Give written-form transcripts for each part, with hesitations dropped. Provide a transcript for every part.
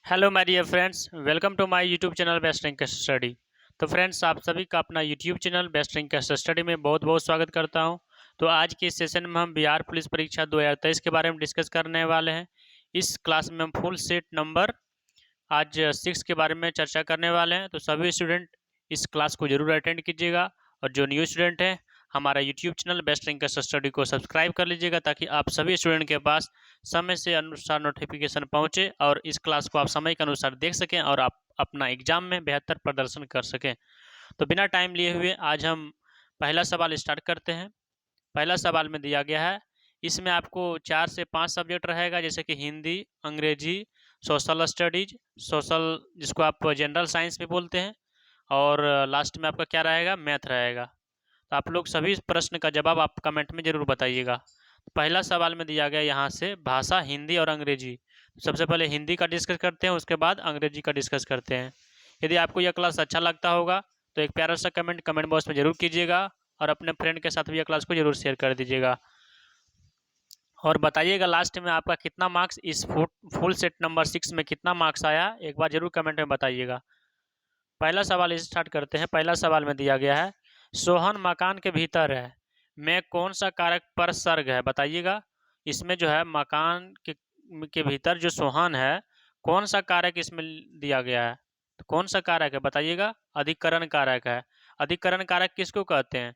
Hello my dear friends, welcome to my YouTube channel best rank study. तो friends, आप सभी का अपना YouTube channel best rank study में बहुत बहुत स्वागत करता हूं। तो आज के इस सेशन में हम बिहार पुलिस परीक्षा 2023 के बारे में डिस्कस करने वाले हैं। इस क्लास में हम फुल सेट नंबर आज 6 के बारे में चर्चा करने वाले हैं। तो सभी स्टूडेंट इस क्लास को जरूर अटेंड कीजिएगा, और जो न्यू स्टूडेंट हैं हमारा YouTube channel best rank study को सब्सक्राइब कर लीजिएगा, ताकि आप सभी स्टूडेंट के पास समय से अनुसार नोटिफिकेशन पहुंचे और इस क्लास को आप समय के अनुसार देख सकें और आप अपना एग्जाम में बेहतर प्रदर्शन कर सकें। तो बिना टाइम लिए हुए आज हम पहला सवाल स्टार्ट करते हैं। पहला सवाल में दिया गया है, इसमें आपको 4 से 5 सब्जेक्ट रहेगा, जैसे कि हिंदी, अंग्रेजी, सोशल स्टडीज, सोशल जिसको आप जनरल साइंस भी बोलते हैं, और लास्ट में आपका क्या रहेगा, मैथ रहेगा। तो आप लोग सभी प्रश्न का जवाब आप कमेंट में जरूर बताइएगा। पहला सवाल में दिया गया यहाँ से भाषा हिंदी और अंग्रेजी। सबसे पहले हिंदी का डिस्कस करते हैं, उसके बाद अंग्रेजी का डिस्कस करते हैं। यदि आपको यह क्लास अच्छा लगता होगा तो एक प्यारा सा कमेंट बॉक्स में जरूर कीजिएगा, और अपने फ्रेंड के साथ भी यह क्लास को जरूर शेयर कर दीजिएगा। और बताइएगा लास्ट में आपका कितना मार्क्स इस फुल सेट नंबर 6 में कितना मार्क्स आया, एक बार जरूर कमेंट में बताइएगा। पहला सवाल स्टार्ट करते हैं। पहला सवाल में दिया गया है, सोहन मकान के भीतर है, में कौन सा कारक पर सर्ग है, बताइएगा। इसमें जो है मकान के भीतर जो सोहन है, कौन सा कारक इसमें दिया गया है, तो कौन सा कारक है बताइएगा। अधिकरण कारक है। अधिकरण कारक किसको कहते हैं?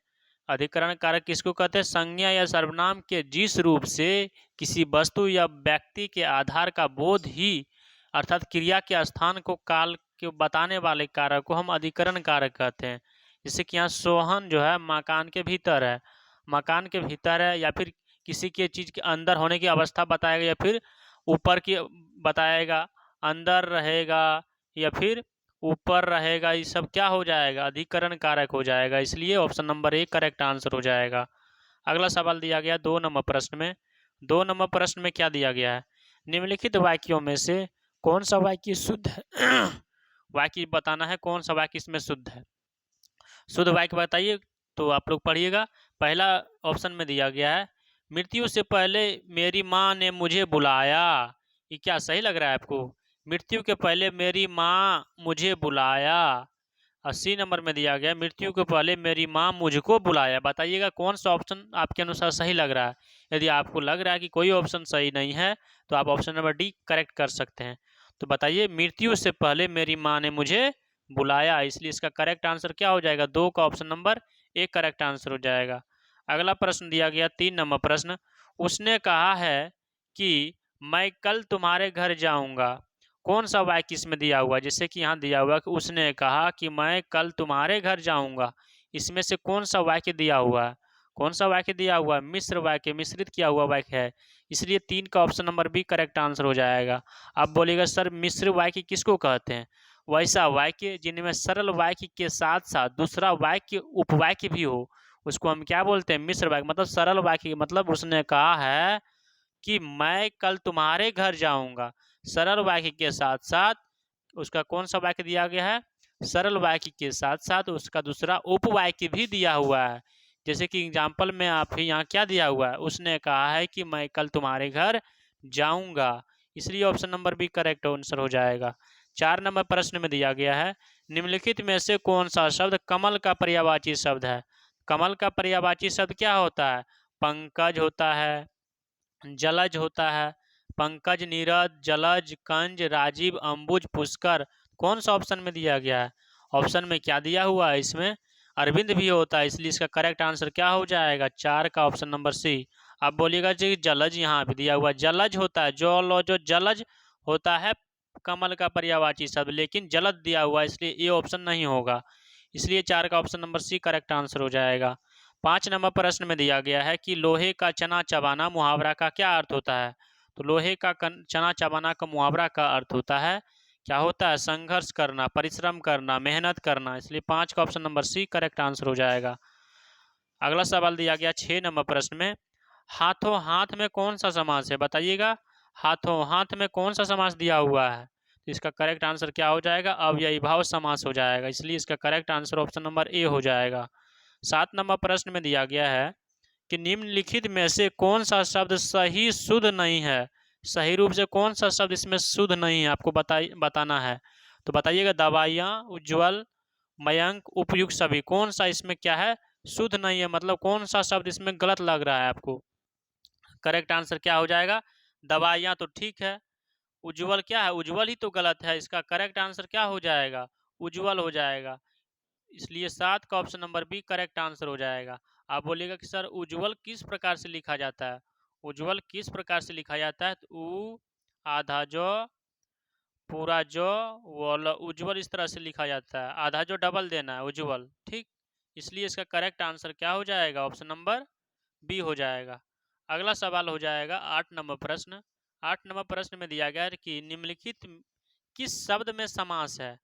अधिकरण कारक किसको कहते हैं? संज्ञा या सर्वनाम के जिस रूप से किसी वस्तु या व्यक्ति के आधार का बोध ही, अर्थात क्रिया के स्थान को काल के बताने वाले कारक को हम अधिकरण कारक कहते हैं। जैसे कि यहाँ सोहन जो है मकान के भीतर है, मकान के भीतर है, या फिर किसी के चीज के अंदर होने की अवस्था बताएगा, या फिर ऊपर की बताएगा, अंदर रहेगा या फिर ऊपर रहेगा, ये सब क्या हो जाएगा, अधिकरण कारक हो जाएगा। इसलिए ऑप्शन नंबर 1 करेक्ट आंसर हो जाएगा। अगला सवाल दिया गया 2 नंबर प्रश्न में। 2 नंबर प्रश्न में क्या दिया गया है, निम्नलिखित वाक्यों में से कौन सा वाक्य शुद्ध है? वाक्य बताना है कौन सा वाक्य इसमें शुद्ध है। शुद्ध वाक्य बताइए, तो आप लोग पढ़िएगा। पहला ऑप्शन में दिया गया है, मृत्यु से पहले मेरी माँ ने मुझे बुलाया। ये क्या सही लग रहा है आपको? मृत्यु के पहले मेरी माँ मुझे बुलाया। 80 नंबर में दिया गया, मृत्यु के पहले मेरी माँ मुझको बुलाया। बताइएगा कौन सा ऑप्शन आपके अनुसार सही लग रहा है। यदि आपको लग रहा है कि कोई ऑप्शन सही नहीं है, तो आप ऑप्शन नंबर डी करेक्ट कर सकते हैं। तो बताइए, मृत्यु से पहले मेरी माँ ने मुझे बुलाया, इसलिए इसका करेक्ट आंसर क्या हो जाएगा, 2 का ऑप्शन नंबर 1 करेक्ट आंसर हो जाएगा। अगला प्रश्न दिया गया 3 नंबर प्रश्न, उसने कहा है कि मैं कल तुम्हारे घर जाऊंगा। कौन सा वाक्य इसमें दिया हुआ है? जैसे कि यहाँ दिया हुआ है कि उसने कहा कि मैं कल तुम्हारे घर जाऊंगा। इसमें से कौन सा वाक्य दिया हुआ है? कौन सा वाक्य दिया हुआ है? मिश्र वाक्य, मिश्रित किया हुआ वाक्य है, इसलिए 3 का option number B correct answer हो जाएगा। आप बोलिएगा सर मिश्र वाक्य किसको कहते हैं? वैसा वाक्य जिनमें सरल वाक्य के साथ साथ दूसरा वाक्य उपवाक्य भी हो, उसको हम क्या बोलते हैं? मिश्र वाक्य। मतलब सरल वाक्य मतलब उसने कहा है कि मैं कल तुम्हारे घर जाऊंगा, सरल वाक्य के साथ साथ उसका कौन सा वाक्य दिया गया है? सरल वाक्य के साथ साथ उसका दूसरा उपवाक्य भी दिया हुआ है। जैसे कि एग्जाम्पल में आप ही यहाँ क्या दिया हुआ है, उसने कहा है कि मैं कल तुम्हारे घर जाऊंगा, इसलिए option number B correct answer हो जाएगा। 4 नंबर प्रश्न में दिया गया है, निम्नलिखित में से कौन सा शब्द कमल का पर्यायवाची शब्द है? कमल का पर्यायवाची शब्द क्या होता है? पंकज होता है, जलज होता है। पंकज, नीरज, जलज, कंज, राजीव, अंबुज, पुष्कर। कौन सा ऑप्शन में दिया गया है? ऑप्शन में क्या दिया हुआ है? इसमें अरविंद भी होता है, इसलिए इसका करेक्ट आंसर क्या हो जाएगा? 4 का ऑप्शन नंबर सी। आप बोलिएगा जी जलज यहाँ भी दिया हुआ है, जलज होता है, जो जलज होता है कमल का पर्यायवाची शब्द, लेकिन जलद दिया हुआ है, इसलिए ये ऑप्शन नहीं होगा, इसलिए 4 का option number C correct answer हो जाएगा। 5 नंबर प्रश्न में दिया गया है कि लोहे का चना चबाना मुहावरा का क्या अर्थ होता है? तो लोहे का चना चबाना का मुहावरा का अर्थ होता है, क्या होता है? संघर्ष करना, परिश्रम करना, मेहनत करना, इसलिए 5 का option number C correct answer हो जाएगा। अगला सवाल दिया गया 6 नंबर प्रश्न में, हाथों हाथ में कौन सा समास है? बताइएगा, हाथों हाथ में कौन सा समास दिया हुआ है? तो इसका करेक्ट आंसर क्या हो जाएगा? अव्ययी भाव समास हो जाएगा, इसलिए इसका करेक्ट आंसर ऑप्शन नंबर ए हो जाएगा। 7 नंबर प्रश्न में दिया गया है कि निम्नलिखित में से कौन सा शब्द सही शुद्ध नहीं है? सही रूप से कौन सा शब्द इसमें शुद्ध नहीं है आपको बताना है। तो बताइएगा, दवाइयाँ, उज्ज्वल, मयंक, उपयुक्त सभी, कौन सा इसमें क्या है, शुद्ध नहीं है, मतलब कौन सा शब्द इसमें गलत लग रहा है आपको। करेक्ट आंसर क्या हो जाएगा, दवाइयाँ तो ठीक है, उज्ज्वल क्या है, उज्ज्वल ही तो गलत है, इसका करेक्ट आंसर क्या हो जाएगा, उज्ज्वल हो जाएगा। इसलिए 7 का option number B correct answer हो जाएगा। आप बोलिएगा कि सर उज्ज्वल किस प्रकार से लिखा जाता है, उज्ज्वल किस प्रकार से लिखा जाता है, तो उ आधा जो पूरा जो वल उज्ज्वल इस तरह से लिखा जाता है, आधा जो डबल देना है उज्ज्वल, ठीक। इसलिए इसका करेक्ट आंसर क्या हो जाएगा, ऑप्शन नंबर बी हो जाएगा। अगला सवाल हो जाएगा 8 नंबर प्रश्न। 8 नंबर प्रश्न में दिया गया है कि निम्नलिखित किस शब्द में समास है,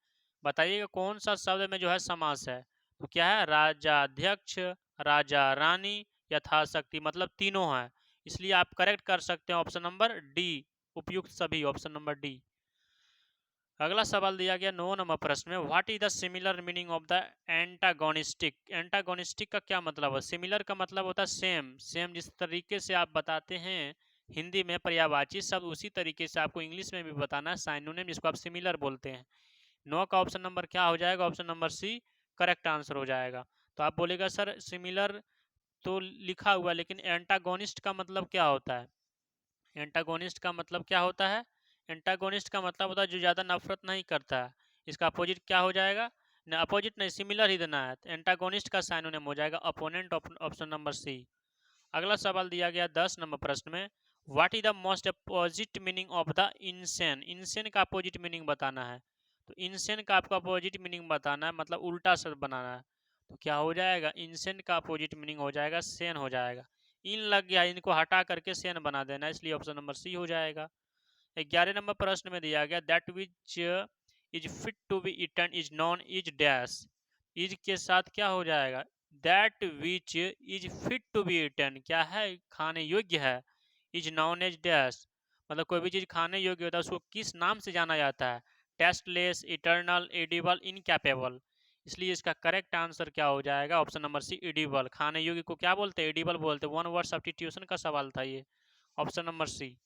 बताइएगा कौन सा शब्द में जो है समास है। तो क्या है, राजाध्यक्ष, राजा रानी, यथाशक्ति, मतलब तीनों है। इसलिए आप करेक्ट कर सकते हैं ऑप्शन नंबर डी, उपयुक्त सभी, ऑप्शन नंबर डी। अगला सवाल दिया गया 9 नंबर प्रश्न में, what is the similar meaning of the antagonistic. Antagonistic का क्या मतलब है, सिमिलर का मतलब होता है सेम, सेम जिस तरीके से आप बताते हैं हिंदी में पर्यायवाची शब्द, उसी तरीके से आपको इंग्लिश में भी बताना है, साइनोनिम जिसको आप सिमिलर बोलते हैं। 9 का ऑप्शन नंबर क्या हो जाएगा, option number C correct answer हो जाएगा। तो आप बोलेगा सर सिमिलर तो लिखा हुआ है, लेकिन एंटागोनिस्ट का मतलब क्या होता है, एंटागोनिस्ट का मतलब क्या होता है, एंटागोनिस्ट का मतलब होता है जो ज़्यादा नफरत नहीं करता है। इसका अपोजिट क्या हो जाएगा, न अपोजिट नहीं, सिमिलर ही देना है, तो एंटागोनिस्ट का साइनोनिम हो जाएगा अपोनेंट, ऑप्शन नंबर सी। अगला सवाल दिया गया 10 नंबर प्रश्न में, what is the most opposite meaning of the insane. Insane का अपोजिट मीनिंग बताना है। तो इंसेन का आपको अपोजिट मीनिंग बताना है, मतलब उल्टा शब्द बनाना है। तो क्या हो जाएगा, इंसेन का अपोजिट मीनिंग हो जाएगा सेन हो जाएगा। इन लग गया, इनको हटा करके सेन बना देना, इसलिए ऑप्शन नंबर सी हो जाएगा। 11 नंबर प्रश्न में दिया गया, that which is fit to be eaten is known is dash. Is के साथ क्या हो जाएगा, that which is fit to be eaten क्या है, खाने योग्य है, इज नॉन एज डैश, मतलब कोई भी चीज खाने योग्य होता है उसको किस नाम से जाना जाता है, टेस्टलेस, इटर्नल, एडिबल, इनकैपेबल। इसलिए इसका करेक्ट आंसर क्या हो जाएगा, ऑप्शन नंबर सी एडिबल। खाने योग्य को क्या बोलते हैं, एडिबल बोलते हैं। वन वर्ड सब्स्टिट्यूशन का सवाल था ये, ऑप्शन नंबर सी।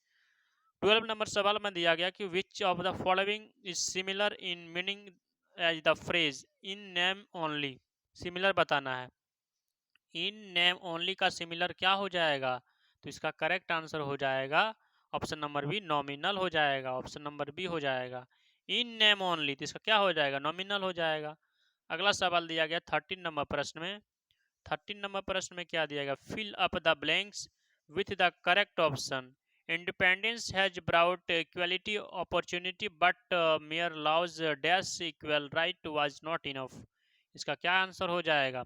12 नंबर सवाल में दिया गया कि which of the following is similar in meaning as the phrase in name only. Similar बताना है, इन नेम ओनली का सिमिलर क्या हो जाएगा, तो इसका करेक्ट आंसर हो जाएगा ऑप्शन नंबर बी, नॉमिनल हो जाएगा, ऑप्शन नंबर बी हो जाएगा। इन नेम ओनली, तो इसका क्या हो जाएगा, नॉमिनल हो जाएगा। अगला सवाल दिया गया 13 नंबर प्रश्न में। 13 नंबर प्रश्न में क्या दिया गया, fill up the blanks with the correct option. Independence has brought equality opportunity but mere laws dash equal right was not enough. इसका क्या आंसर हो जाएगा,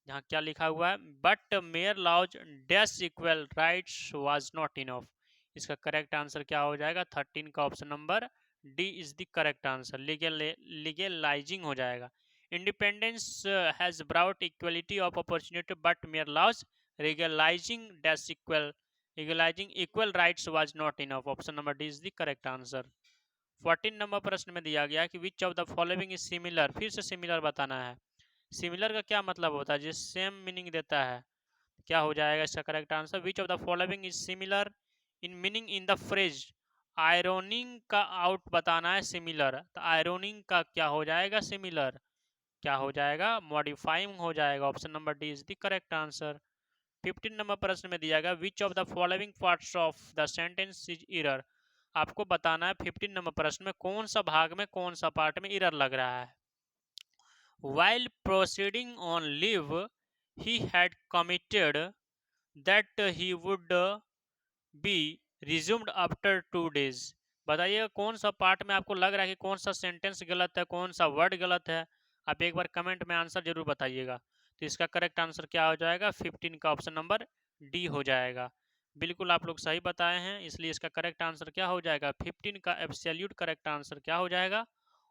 यहाँ क्या लिखा हुआ है, but mere laws dash equal rights was not enough. इसका करेक्ट आंसर क्या हो जाएगा, 13 का option number D is the correct answer, legalising हो जाएगा। Independence has brought equality of opportunity but mere laws legalising dash equal legalising equal rights was not enough, option number D is the correct answer. 14 नंबर प्रश्न में दिया गया कि which of the following is similar, फिर से similar बताना है। सिमिलर का क्या मतलब होता है, जो सेम मीनिंग देता है, क्या हो जाएगा इसका correct answer, which of the following is similar in meaning in the phrase. Ironing का आउट बताना है सिमिलर, तो आयरोनिंग का क्या हो जाएगा, सिमिलर क्या हो जाएगा, मॉडिफाइंग हो जाएगा, option number D is the correct answer. 15 number प्रश्न में दिया गया, विच of the following parts of the sentence is error. आपको बताना है 15 नंबर प्रश्न में कौन सा भाग में कौन सा पार्ट में इरर लग रहा है। While proceeding on leave, he had committed that he would be resumed after 2 days। बताइएगा कौन सा पार्ट में आपको लग रहा है कि कौन सा सेंटेंस गलत है, कौन सा वर्ड गलत है। आप एक बार कमेंट में आंसर जरूर बताइएगा। तो इसका करेक्ट आंसर क्या हो जाएगा, 15 का ऑप्शन नंबर डी हो जाएगा। बिल्कुल आप लोग सही बताए हैं, इसलिए इसका करेक्ट आंसर क्या हो जाएगा, 15 का एब्सोल्यूट करेक्ट आंसर क्या हो जाएगा,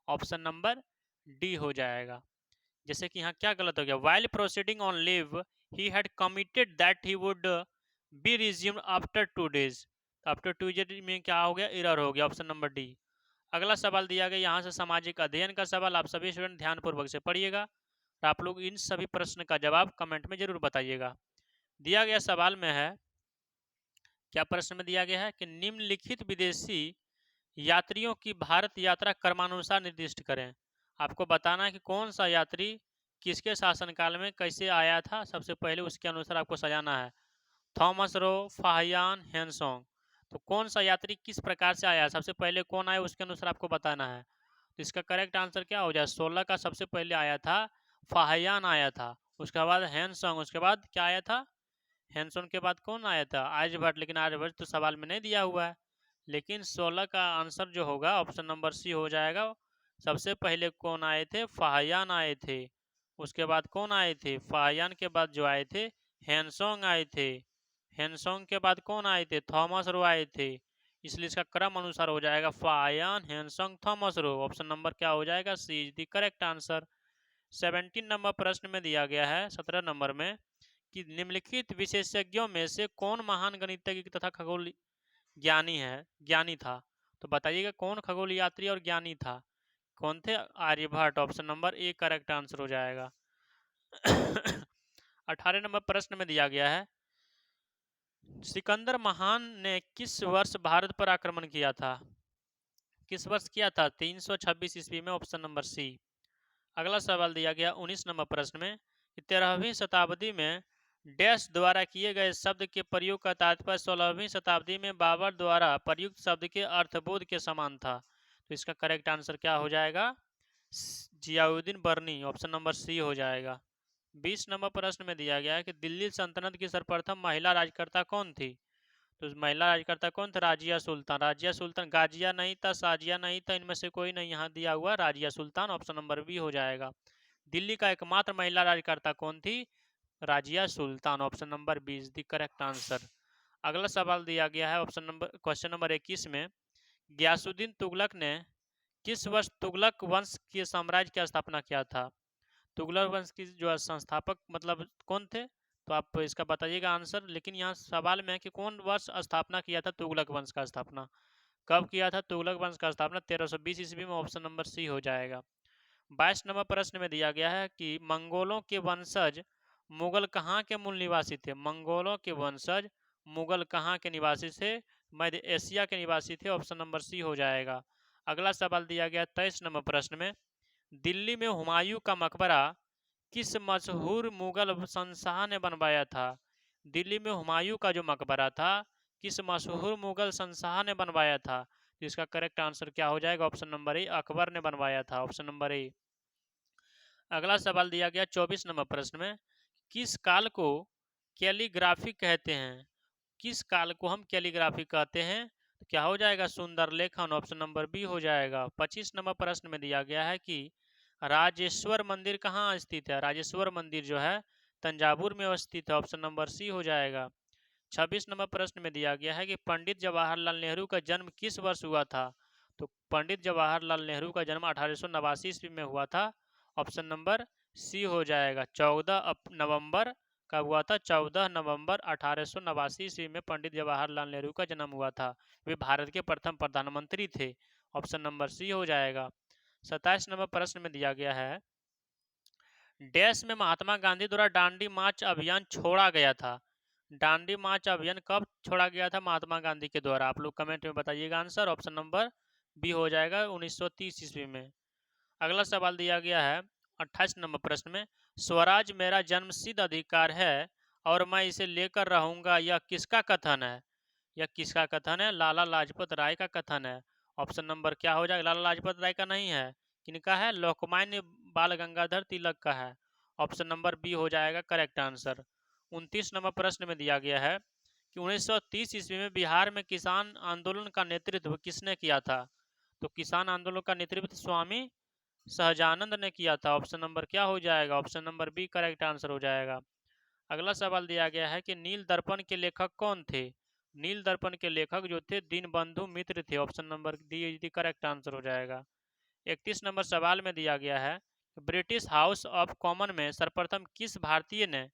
ऑप्शन नंबर डी हो जाएगा। जैसे कि यहाँ क्या गलत हो गया, while proceeding on leave he had committed that he would be resumed after 2 days। After 2 days में क्या हो गया, एरर हो गया, ऑप्शन नंबर डी। अगला सवाल दिया गया यहाँ से सामाजिक अध्ययन का सवाल, आप सभी स्टूडेंट ध्यानपूर्वक से पढ़िएगा और आप लोग इन सभी प्रश्न का जवाब कमेंट में जरूर बताइएगा। दिया गया सवाल में है क्या प्रश्न में दिया गया है कि निम्नलिखित विदेशी यात्रियों की भारत यात्रा क्रमानुसार निर्दिष्ट करें। आपको बताना है कि कौन सा यात्री किसके शासनकाल में कैसे आया था, सबसे पहले उसके अनुसार आपको सजाना है। Thomas Roe, Fahien, Hiuen Tsang. तो कौन सा यात्री किस प्रकार से आया, सबसे पहले कौन आया उसके अनुसार आपको बताना है। तो इसका करेक्ट आंसर क्या हो जाए, 16 का सबसे पहले आया था फाहियान आया था, उसके बाद हेनसोंग, उसके बाद क्या आया था, हेनसोंग के बाद कौन आया था, आर्यभट्ट। लेकिन आर्यभट्ट तो सवाल में नहीं दिया हुआ है। लेकिन 16 का आंसर जो होगा ऑप्शन नंबर सी हो जाएगा। सबसे पहले कौन आए थे, फाहियान आए थे। उसके बाद कौन आए थे, फाहियान के बाद जो आए थे हेनसोंग आए थे। हेनसोंग के बाद कौन आए थे, थॉमस रो आए थे। इसलिए इसका क्रम अनुसार हो जाएगा Fahien, Hiuen Tsang, Thomas Roe. Option number क्या हो जाएगा, C is the correct answer. 17 number प्रश्न में दिया गया है 17 नंबर में कि निम्नलिखित विशेषज्ञों में से कौन महान गणितज्ञ तथा खगोल ज्ञानी था। तो बताइएगा कौन खगोल यात्री और ज्ञानी था, कौन थे, Aryabhata. Option number A correct answer हो जाएगा। 18 नंबर प्रश्न में दिया गया है सिकंदर महान ने किस वर्ष भारत पर आक्रमण किया था, किस वर्ष किया था, 326 ईस्वी में। Option number C. अगला सवाल दिया गया 19 नंबर प्रश्न में 13वीं शताब्दी में डैश द्वारा किए गए शब्द के प्रयोग का तात्पर्य 16वीं शताब्दी में बाबर द्वारा प्रयुक्त शब्द के अर्थबोध के समान था। तो इसका करेक्ट आंसर क्या हो जाएगा, जियाउद्दीन बर्नी। ऑप्शन नंबर सी हो जाएगा। 20 नंबर प्रश्न में दिया गया है कि दिल्ली सल्तनत की सर्वप्रथम महिला राजकर्ता कौन थी। तो महिला राजकर्ता कौन था, राजिया सुल्तान। राजिया सुल्तान, गाजिया नहीं था, साजिया नहीं था, इनमें से कोई नहीं यहाँ दिया हुआ, Razia Sultan. Option number B हो जाएगा। दिल्ली का एकमात्र महिला राजकर्ता कौन थी, Razia Sultan. Option number B is the correct answer. अगला सवाल दिया गया है क्वेश्चन नंबर 21 में गयासुद्दीन तुगलक ने किस वर्ष तुगलक वंश के साम्राज्य की स्थापना किया था। तुगलक वंश की जो संस्थापक मतलब कौन थे, तो आप इसका बताइएगा आंसर। लेकिन यहाँ सवाल में है कि कौन वर्ष स्थापना किया था तुगलक वंश का स्थापना, कब किया था तुगलक वंश का स्थापना, 1320 ईस्वी में। ऑप्शन नंबर सी हो जाएगा। 22 नंबर प्रश्न में दिया गया है कि मंगोलों के वंशज मुगल कहाँ के मूल निवासी थे। मंगोलों के वंशज मुगल कहाँ के निवासी थे, मध्य एशिया के निवासी थे। ऑप्शन नंबर सी हो जाएगा। अगला सवाल दिया गया 23 नंबर प्रश्न में दिल्ली में हुमायूं का मकबरा किस मशहूर मुगल शहंशाह ने बनवाया था। दिल्ली में हुमायूं का जो मकबरा था किस मशहूर मुगल शहंशाह ने बनवाया था। जिसका करेक्ट आंसर क्या हो जाएगा, ऑप्शन नंबर ए, अकबर ने बनवाया था। ऑप्शन नंबर ए। अगला सवाल दिया गया 24 नंबर प्रश्न में किस काल को कैलीग्राफी कहते हैं। किस काल को हम कैलीग्राफी कहते हैं, तो क्या हो जाएगा, सुंदर लेखन। ऑप्शन नंबर बी हो जाएगा। 25 नंबर प्रश्न में दिया गया है कि राजेश्वर मंदिर कहाँ स्थित है। राजेश्वर मंदिर जो है तंजावुर में स्थित है। ऑप्शन नंबर सी हो जाएगा। 26 नंबर प्रश्न में दिया गया है कि पंडित जवाहरलाल नेहरू का जन्म किस वर्ष हुआ था। तो पंडित जवाहरलाल नेहरू का जन्म 1889 ईस्वी में हुआ था। ऑप्शन नंबर सी हो जाएगा। 14 नवंबर का हुआ था, 14 नवंबर 1889 ईस्वी में पंडित जवाहरलाल नेहरू का जन्म हुआ था। वे भारत के प्रथम प्रधानमंत्री थे। ऑप्शन नंबर सी हो जाएगा। 27 नंबर प्रश्न में दिया गया है डैश में महात्मा गांधी द्वारा दांडी मार्च अभियान छोड़ा गया था। दांडी मार्च अभियान कब छोड़ा गया था महात्मा गांधी के द्वारा, आप लोग कमेंट में बताइएगा आंसर। ऑप्शन नंबर बी हो जाएगा 1930 ईस्वी में। अगला सवाल दिया गया है 28 नंबर प्रश्न में स्वराज मेरा जन्मसिद्ध अधिकार है और मैं इसे लेकर रहूंगा, यह किसका कथन है। यह किसका कथन है, लाला लाजपत राय का कथन है। ऑप्शन नंबर क्या हो जाएगा, लाला लाजपत राय का नहीं है, किनका है, लोकमान्य बाल गंगाधर तिलक का है। ऑप्शन नंबर बी हो जाएगा करेक्ट आंसर। 29 नंबर प्रश्न में दिया गया है कि 1930 ईस्वी में बिहार में किसान आंदोलन का नेतृत्व किसने किया था। तो किसान आंदोलन का नेतृत्व स्वामी सहजानंद ने किया था। ऑप्शन नंबर क्या हो जाएगा, option number B correct answer हो जाएगा। अगला सवाल दिया गया है कि नील दर्पण के लेखक कौन थे। नील दर्पण के लेखक जो थे दीनबंधु मित्र थे। Option number D correct answer हो जाएगा। 31 नंबर सवाल में दिया गया है ब्रिटिश हाउस ऑफ कॉमन में सर्वप्रथम किस भारतीय ने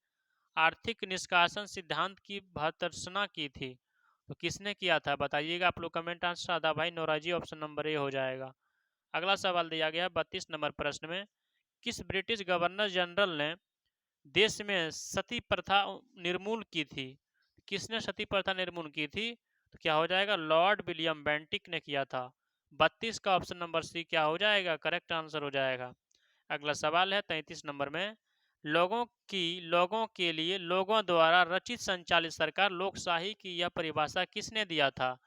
आर्थिक निष्कासन सिद्धांत की भर्त्सना की थी। तो किसने किया था बताइएगा आप लोग कमेंट आंसर। सादा भाई नौराजी। ऑप्शन नंबर ए हो जाएगा। अगला सवाल दिया गया है 32 नंबर प्रश्न में किस ब्रिटिश गवर्नर जनरल ने देश में सती प्रथा निर्मूल की थी। किसने सती प्रथा निर्मूल की थी? तो क्या हो जाएगा? लॉर्ड विलियम बेंटिक ने किया था। 32 का ऑप्शन नंबर सी क्या हो जाएगा? करेक्ट आंसर हो जाएगा। अगला सवाल है 33 नंबर में, लोगों के लिए लोगों द्वारा रचित संचालित सरकार लोकशाही की यह परिभाषा किसने दिया था?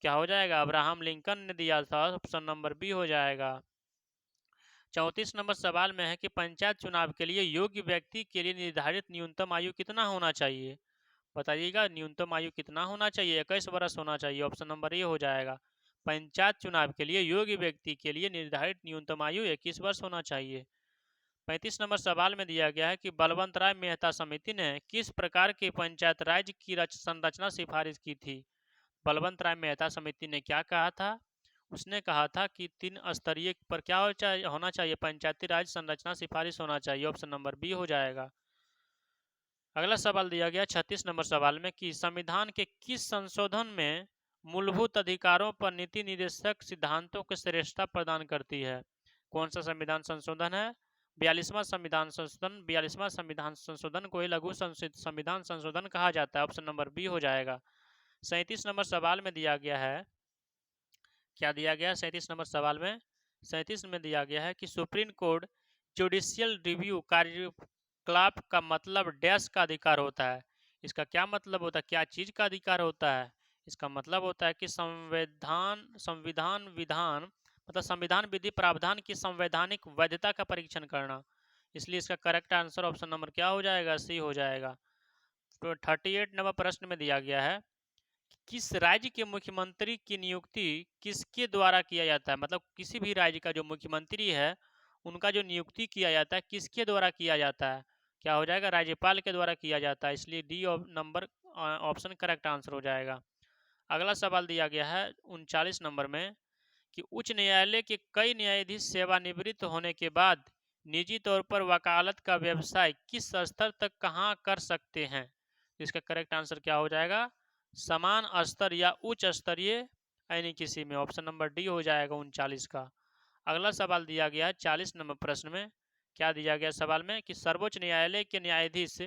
क्या हो जाएगा? अब्राहम लिंकन ने दिया था। ऑप्शन नंबर बी हो जाएगा। 34 नंबर सवाल में है कि पंचायत चुनाव के लिए योग्य व्यक्ति के लिए निर्धारित न्यूनतम आयु कितना होना चाहिए? बताइएगा, न्यूनतम आयु कितना होना चाहिए? 21 वर्ष होना चाहिए। ऑप्शन नंबर ए हो जाएगा। पंचायत चुनाव के लिए योग्य व्यक्ति के लिए निर्धारित न्यूनतम आयु 21 वर्ष होना चाहिए। 35 नंबर सवाल में दिया गया है कि बलवंत राय मेहता समिति ने किस प्रकार के पंचायत राज की संरचना सिफारिश की थी? बलवंत राय मेहता समिति ने क्या कहा था? उसने कहा था कि 3 स्तरीय पर क्या होना चाहिए? पंचायती राज संरचना सिफारिश होना चाहिए। ऑप्शन नंबर बी हो जाएगा। अगला सवाल दिया गया 36 नंबर सवाल में कि संविधान के किस संशोधन में मूलभूत अधिकारों पर नीति निर्देशक सिद्धांतों की श्रेष्ठता प्रदान करती है? कौन सा संविधान संशोधन है? 42वां संविधान संशोधन। 42वां संविधान संशोधन को ही लघु संविधान संशोधन कहा जाता है। ऑप्शन नंबर बी हो जाएगा। 37 नंबर सवाल में दिया गया है, क्या दिया गया 37 नंबर सवाल में? 37 में दिया गया है कि सुप्रीम कोर्ट जुडिशियल रिव्यू कार्यकलाप का मतलब डैश का अधिकार होता है। इसका क्या मतलब होता है? क्या चीज का अधिकार होता है? इसका मतलब होता है कि संविधान विधान मतलब संविधान विधि प्रावधान की संवैधानिक वैधता का परीक्षण करना। इसलिए इसका करेक्ट आंसर ऑप्शन नंबर क्या हो जाएगा? सी हो जाएगा। तो 38 नंबर प्रश्न में दिया गया है, किस राज्य के मुख्यमंत्री की नियुक्ति किसके द्वारा किया जाता है? मतलब किसी भी राज्य का जो मुख्यमंत्री है उनका जो नियुक्ति किया जाता है किसके द्वारा किया जाता है? क्या हो जाएगा? राज्यपाल के द्वारा किया जाता है। इसलिए D number option correct answer हो जाएगा। अगला सवाल दिया गया है 39 नंबर में कि उच्च न्यायालय के कई न्यायाधीश सेवानिवृत्त होने के बाद निजी तौर पर वकालत का व्यवसाय किस स्तर तक कहाँ कर सकते हैं? इसका करेक्ट आंसर क्या हो जाएगा? समान स्तर या उच्च स्तरीय यानी किसी में। ऑप्शन नंबर डी हो जाएगा 39 का। अगला सवाल दिया गया है 40 नंबर प्रश्न में, क्या दिया गया सवाल में कि सर्वोच्च न्यायालय के न्यायाधीश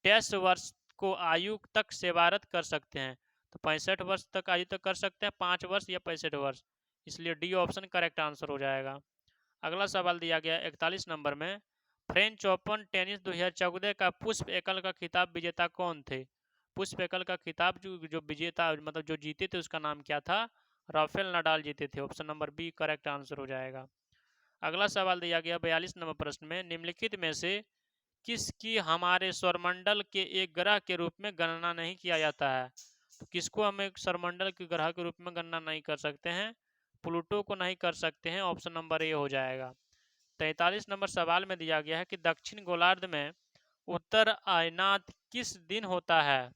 डैश वर्ष को आयु तक सेवारत कर सकते हैं? तो 65 वर्ष तक आयु तक कर सकते हैं, 5 वर्ष या 65 वर्ष। इसलिए डी ऑप्शन करेक्ट आंसर हो जाएगा। अगला सवाल दिया गया 41 नंबर में, फ्रेंच ओपन टेनिस 2014 का पुष्प एकल का खिताब विजेता कौन थे? पुष्प एकल का खिताब जो विजेता मतलब जो जीते थे उसका नाम क्या था? राफेल नडाल जीते थे। Option number B correct answer हो जाएगा। अगला सवाल दिया गया 42 नंबर प्रश्न में, निम्नलिखित में से किसकी हमारे सौरमंडल के एक ग्रह के रूप में गणना नहीं किया जाता है? तो किसको हम एक सौरमंडल के ग्रह के रूप में गणना नहीं कर सकते हैं? प्लूटो को नहीं कर सकते हैं। ऑप्शन नंबर ए हो जाएगा। 43 नंबर सवाल में दिया गया है कि दक्षिण गोलार्ध में उत्तर आयनात किस दिन होता है?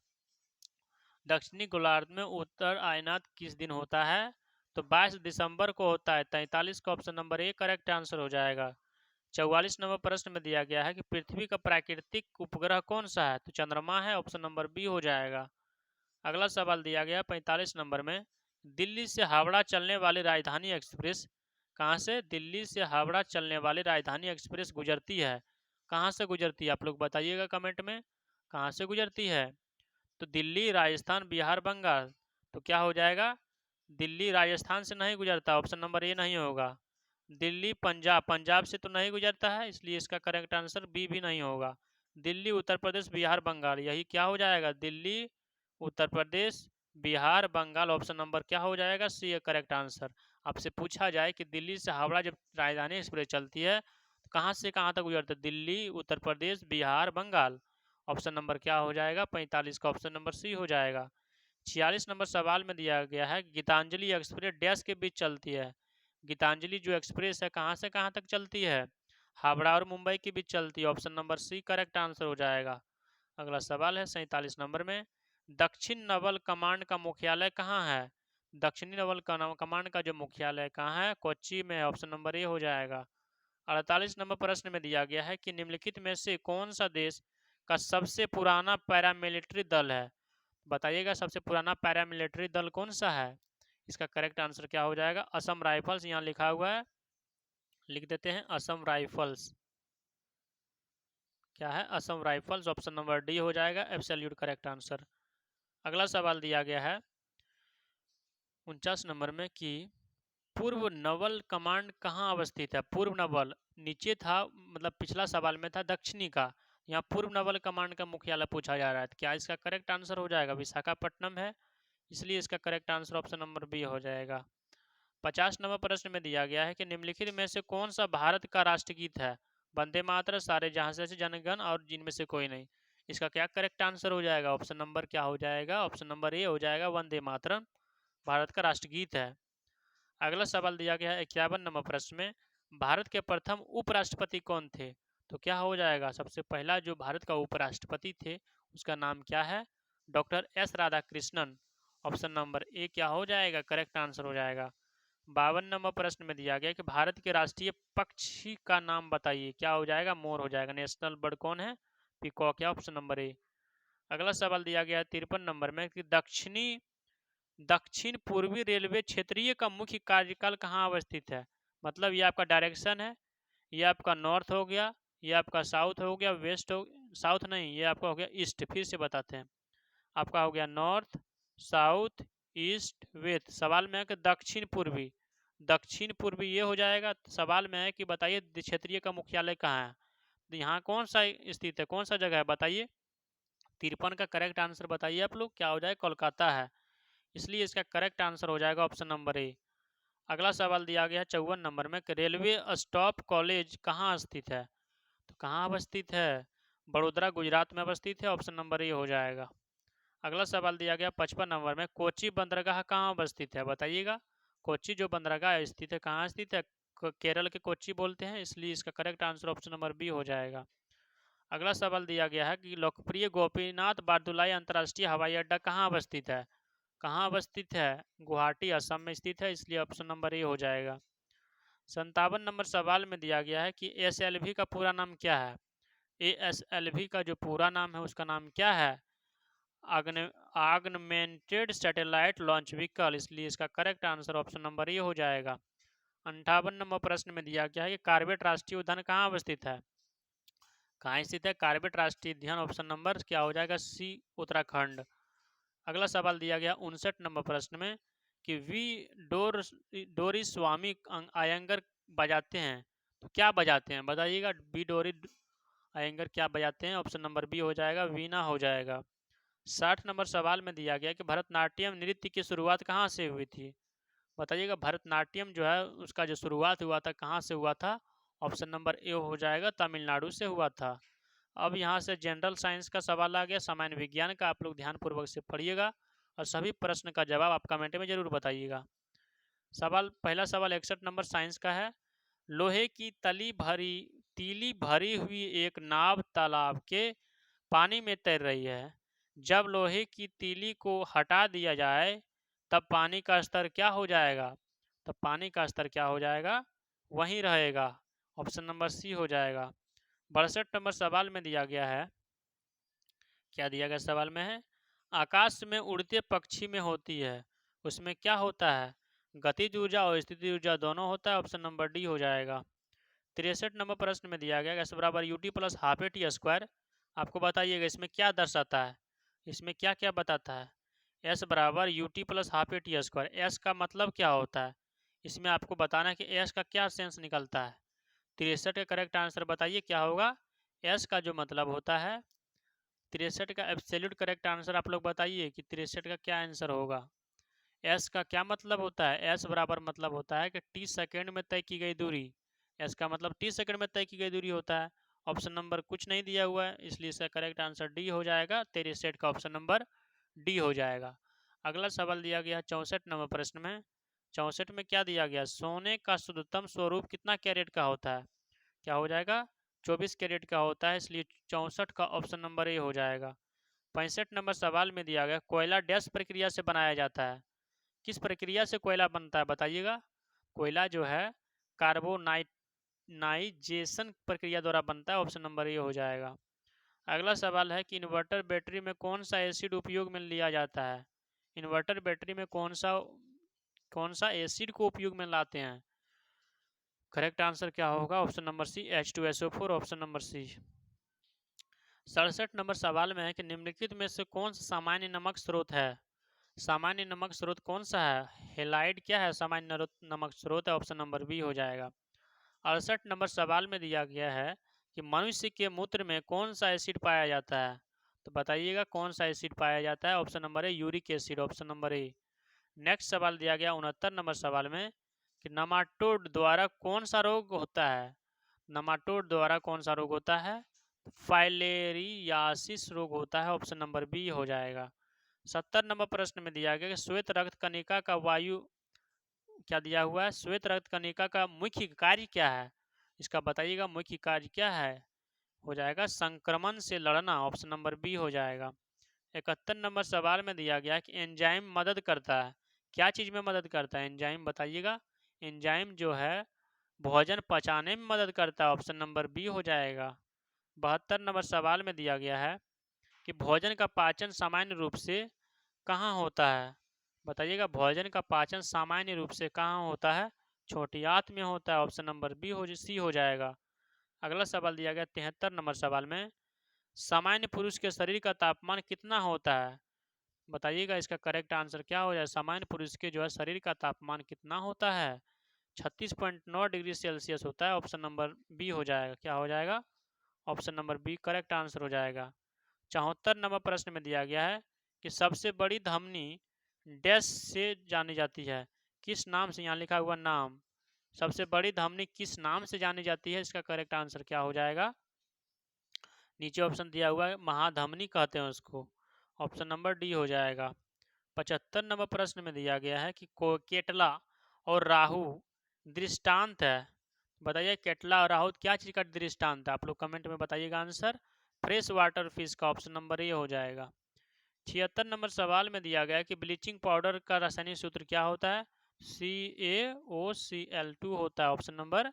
दक्षिणी गोलार्ध में उत्तर आयनात किस दिन होता है? तो 22 दिसंबर को होता है। 43 का option number A correct answer हो जाएगा। 44 नंबर प्रश्न में दिया गया है कि पृथ्वी का प्राकृतिक उपग्रह कौन सा है? तो चंद्रमा है। ऑप्शन नंबर बी हो जाएगा। अगला सवाल दिया गया 45 नंबर में, दिल्ली से हावड़ा चलने वाली राजधानी एक्सप्रेस कहाँ से? दिल्ली से हावड़ा चलने वाली राजधानी एक्सप्रेस गुजरती है। कहाँ से गुजरती है? आप लोग बताइएगा कमेंट में, कहाँ से गुजरती है? तो दिल्ली, राजस्थान, बिहार, बंगाल। तो क्या हो जाएगा? दिल्ली राजस्थान से नहीं गुजरता। ऑप्शन नंबर ए नहीं होगा। दिल्ली पंजाब, पंजाब से तो नहीं गुजरता है, इसलिए इसका करेक्ट आंसर बी भी नहीं होगा। दिल्ली, उत्तर प्रदेश, बिहार, बंगाल, यही क्या हो जाएगा? दिल्ली, उत्तर प्रदेश, बिहार, बंगाल। ऑप्शन नंबर क्या हो जाएगा? C correct answer. आपसे पूछा जाए कि दिल्ली से हावड़ा जब राजधानी एक्सप्रेस चलती है तो कहाँ से कहाँ तक गुजरता है? दिल्ली, उत्तर प्रदेश, बिहार, बंगाल। ऑप्शन नंबर क्या हो जाएगा? 45 का ऑप्शन नंबर सी हो जाएगा। 46 नंबर सवाल में दिया गया है गीतांजलि एक्सप्रेस डैश के बीच चलती है। गीतांजलि जो एक्सप्रेस है कहाँ से कहाँ तक चलती है? हावड़ा और मुंबई के बीच चलती है। Option number C correct answer हो जाएगा। अगला सवाल है 47 नंबर में, दक्षिण नवल कमांड का मुख्यालय कहाँ है? दक्षिणी नवल कमांड का जो मुख्यालय कहाँ है? कोच्चि में। ऑप्शन नंबर ए हो जाएगा। 48 नंबर प्रश्न में दिया गया है कि निम्नलिखित में से कौन सा देश का सबसे पुराना पैरामिलिट्री दल है? बताइएगा सबसे पुराना पैरामिलिट्री दल कौन सा है? इसका करेक्ट आंसर क्या हो जाएगा? असम राइफल्स। यहाँ लिखा हुआ है, लिख देते हैं असम राइफल्स। क्या है? Assam rifles. Option number D हो जाएगा एब्सोल्यूट करेक्ट आंसर। अगला सवाल दिया गया है 49 नंबर में कि पूर्व नवल कमांड कहाँ अवस्थित है। पूर्व नवल नीचे था, मतलब पिछला सवाल में था दक्षिणी का, यहाँ पूर्व नवल कमांड का मुख्यालय पूछा जा रहा है। क्या इसका करेक्ट आंसर हो जाएगा? विशाखापट्टनम है, इसलिए इसका correct answer option number B हो जाएगा। 50 नंबर प्रश्न में दिया गया है कि निम्नलिखित में से कौन सा भारत का राष्ट्रगीत है। वंदे मातरम, सारे जहां से जनगण और जिनमें से कोई नहीं। इसका क्या करेक्ट आंसर हो जाएगा? ऑप्शन नंबर क्या हो जाएगा? ऑप्शन नंबर ए हो जाएगा, वंदे मातरम भारत का राष्ट्रगीत है। अगला सवाल दिया गया है 51 नंबर प्रश्न में, भारत के प्रथम उपराष्ट्रपति कौन थे। तो क्या हो जाएगा? सबसे पहला जो भारत का उपराष्ट्रपति थे उसका नाम क्या है? Doctor S Radhakrishnan. Option number ए क्या हो जाएगा? करेक्ट आंसर हो जाएगा। 52 नंबर प्रश्न में दिया गया कि भारत के राष्ट्रीय पक्षी का नाम बताइए। क्या हो जाएगा? मोर हो जाएगा। नेशनल बर्ड कौन है? पीकॉक है, ऑप्शन नंबर ए। अगला सवाल दिया गया है 53 नंबर में कि दक्षिण पूर्वी रेलवे क्षेत्रीय का मुख्य कार्यकाल कहाँ अवस्थित है। मतलब ये आपका डायरेक्शन है, ये आपका नॉर्थ हो गया, ये आपका साउथ हो गया, वेस्ट हो, साउथ नहीं, ये आपका हो गया ईस्ट। फिर से बताते हैं, आपका हो गया नॉर्थ, साउथ, ईस्ट, वेस्ट। सवाल में है कि दक्षिण पूर्वी, दक्षिण पूर्वी ये हो जाएगा। सवाल में है कि बताइए क्षेत्रीय का मुख्यालय कहाँ है। तो यहाँ कौन सा स्थित है, कौन सा जगह है बताइए। 53 का करेक्ट आंसर बताइए आप लोग, क्या हो जाए? कोलकाता है, इसलिए इसका करेक्ट आंसर हो जाएगा ऑप्शन नंबर ए। अगला सवाल दिया गया है 54 नंबर में कि रेलवे स्टॉप कॉलेज कहाँ स्थित है। तो कहाँ अवस्थित है? बड़ोदरा गुजरात में अवस्थित है, ऑप्शन नंबर ए हो जाएगा। अगला सवाल दिया गया 55 नंबर में, कोच्चि बंदरगाह कहाँ अवस्थित है बताइएगा। कोच्चि जो बंदरगाह स्थित है कहाँ स्थित है? केरल के कोच्चि बोलते हैं, इसलिए इसका correct answer option number B हो जाएगा। अगला सवाल दिया गया है कि लोकप्रिय गोपीनाथ बारदुलाई अंतर्राष्ट्रीय हवाई अड्डा कहाँ अवस्थित है। कहाँ अवस्थित है? गुवाहाटी असम में स्थित है, इसलिए ऑप्शन नंबर ए हो जाएगा। 57 नंबर सवाल में दिया गया है कि एसएलवी का पूरा नाम क्या है। एएसएलवी का जो पूरा नाम है उसका नाम क्या है? ऑगमेंटेड सैटेलाइट लॉन्च व्हीकल, इसलिए इसका करेक्ट आंसर ऑप्शन नंबर ए हो जाएगा। 58 नंबर प्रश्न में दिया गया है कि कार्बेट राष्ट्रीय उद्यान कहाँ अवस्थित है। कहाँ स्थित है कार्बेट राष्ट्रीय उद्यान? ऑप्शन नंबर क्या हो जाएगा? सी, उत्तराखंड। अगला सवाल दिया गया 59 नंबर प्रश्न में कि वी डोरी स्वामी अयंगर बजाते हैं। तो क्या बजाते हैं बताइएगा। वी डोरी अयंगर क्या बजाते हैं? ऑप्शन नंबर बी हो जाएगा, वीणा हो जाएगा। 60 नंबर सवाल में दिया गया कि भरतनाट्यम नृत्य की शुरुआत कहाँ से हुई थी। बताइएगा भरतनाट्यम जो है उसका जो शुरुआत हुआ था कहाँ से हुआ था। ऑप्शन नंबर ए हो जाएगा, तमिलनाडु से हुआ था। अब यहाँ से जनरल साइंस का सवाल आ गया, सामान्य विज्ञान का। आप लोग ध्यानपूर्वक से पढ़िएगा और सभी प्रश्न का जवाब आप कमेंट में जरूर बताइएगा। पहला सवाल 61 नंबर साइंस का है। लोहे की तीली भरी हुई एक नाव तालाब के पानी में तैर रही है। जब लोहे की तीली को हटा दिया जाए तब पानी का स्तर क्या हो जाएगा। तब पानी का स्तर क्या हो जाएगा? वहीं रहेगा, ऑप्शन नंबर सी हो जाएगा। 62 नंबर सवाल में दिया गया है, क्या दिया गया सवाल में है, आकाश में उड़ते पक्षी में होती है, उसमें क्या होता है? गतिज ऊर्जा और स्थिति ऊर्जा दोनों होता है, ऑप्शन नंबर डी हो जाएगा। 63 नंबर प्रश्न में दिया गया एस बराबर U T plus half A T square. आपको बताइएगा इसमें क्या दर्शाता है, इसमें क्या क्या बताता है। एस बराबर U T plus half A T square, S का मतलब क्या होता है, इसमें आपको बताना है कि एस का क्या सेंस निकलता है। 63 का करेक्ट आंसर बताइए क्या होगा। एस का जो मतलब होता है, 63 का एब्सोल्यूट करेक्ट आंसर आप लोग बताइए कि 63 का क्या आंसर होगा। एस का क्या मतलब होता है? एस बराबर मतलब होता है कि टी सेकेंड में तय की गई दूरी। एस का मतलब टी सेकेंड में तय की गई दूरी होता है। ऑप्शन नंबर कुछ नहीं दिया हुआ है, इसलिए इसका करेक्ट आंसर डी हो जाएगा। 63 का ऑप्शन नंबर डी हो जाएगा। अगला सवाल दिया गया 64 नंबर प्रश्न में। 64 में क्या दिया गया, सोने का शुद्धतम स्वरूप कितना कैरेट का होता है। क्या हो जाएगा? 24 कैरेट का होता है, इसलिए 64 का ऑप्शन नंबर ए हो जाएगा। 65 नंबर सवाल में दिया गया कोयला डैश प्रक्रिया से बनाया जाता है। किस प्रक्रिया से कोयला बनता है बताइएगा। कोयला जो है कार्बोनाइजेशन प्रक्रिया द्वारा बनता है, ऑप्शन नंबर ए हो जाएगा। अगला सवाल है कि इन्वर्टर बैटरी में कौन सा एसिड उपयोग में लिया जाता है। इन्वर्टर बैटरी में कौन सा एसिड को उपयोग में लाते हैं। करेक्ट आंसर क्या होगा? Option number C, H2SO4, option number C. 67 number सवाल में है कि निम्नलिखित में से कौन सा सामान्य नमक स्रोत है। सामान्य नमक स्रोत कौन सा है? हेलाइड क्या है? सामान्य नमक स्रोत है, ऑप्शन नंबर बी हो जाएगा। 68 नंबर सवाल में दिया गया है कि मनुष्य के मूत्र में कौन सा एसिड पाया जाता है, तो बताइएगा कौन सा एसिड पाया जाता है। ऑप्शन नंबर है यूरिक एसिड, ऑप्शन नंबर ए। नेक्स्ट सवाल दिया गया 69 नंबर सवाल में कि नमाटोड द्वारा कौन सा रोग होता है। नमाटोड द्वारा कौन सा रोग होता है? फाइलेरियासिस रोग होता है, ऑप्शन नंबर बी हो जाएगा। 70 नंबर प्रश्न में दिया गया कि श्वेत रक्त कणिका का वायु क्या दिया हुआ है, श्वेत रक्त कणिका का मुख्य कार्य क्या है, इसका बताइएगा मुख्य कार्य क्या है। हो जाएगा संक्रमण से लड़ना, ऑप्शन नंबर बी हो जाएगा। 71 नंबर सवाल में दिया गया कि एंजाइम मदद करता है, क्या चीज में मदद करता है एंजाइम, बताइएगा। एंजाइम जो है भोजन पचाने में मदद करता है, ऑप्शन नंबर बी हो जाएगा। 72 नंबर सवाल में दिया गया है कि भोजन का पाचन सामान्य रूप से कहाँ होता है, बताइएगा। भोजन का पाचन सामान्य रूप से कहाँ होता है? छोटी आंत में होता है, ऑप्शन नंबर बी हो सी हो जाएगा। अगला सवाल दिया गया 73 नंबर सवाल में सामान्य पुरुष के शरीर का तापमान कितना होता है, बताइएगा इसका करेक्ट आंसर क्या हो जाए। सामान्य पुरुष के जो है शरीर का तापमान कितना होता है? 36.9 डिग्री सेल्सियस होता है, ऑप्शन नंबर बी हो जाएगा। क्या हो जाएगा? Option number B correct answer हो जाएगा। 74 नंबर प्रश्न में दिया गया है कि सबसे बड़ी धमनी डैश से जानी जाती है, किस नाम से, यहाँ लिखा हुआ नाम, सबसे बड़ी धमनी किस नाम से जानी जाती है, इसका करेक्ट आंसर क्या हो जाएगा। नीचे ऑप्शन दिया हुआ है महाधमनी कहते हैं उसको, ऑप्शन नंबर डी हो जाएगा। 75 नंबर प्रश्न में दिया गया है कि केटला और राहु दृष्टांत है, बताइए केटला और राहु क्या चीज का दृष्टांत है, आप लोग कमेंट में बताइएगा आंसर। फ्रेश वाटर फिश का, ऑप्शन नंबर ए हो जाएगा। 76 नंबर सवाल में दिया गया है कि ब्लीचिंग पाउडर का रासायनिक सूत्र क्या होता है, CaOCl2 होता है, ऑप्शन नंबर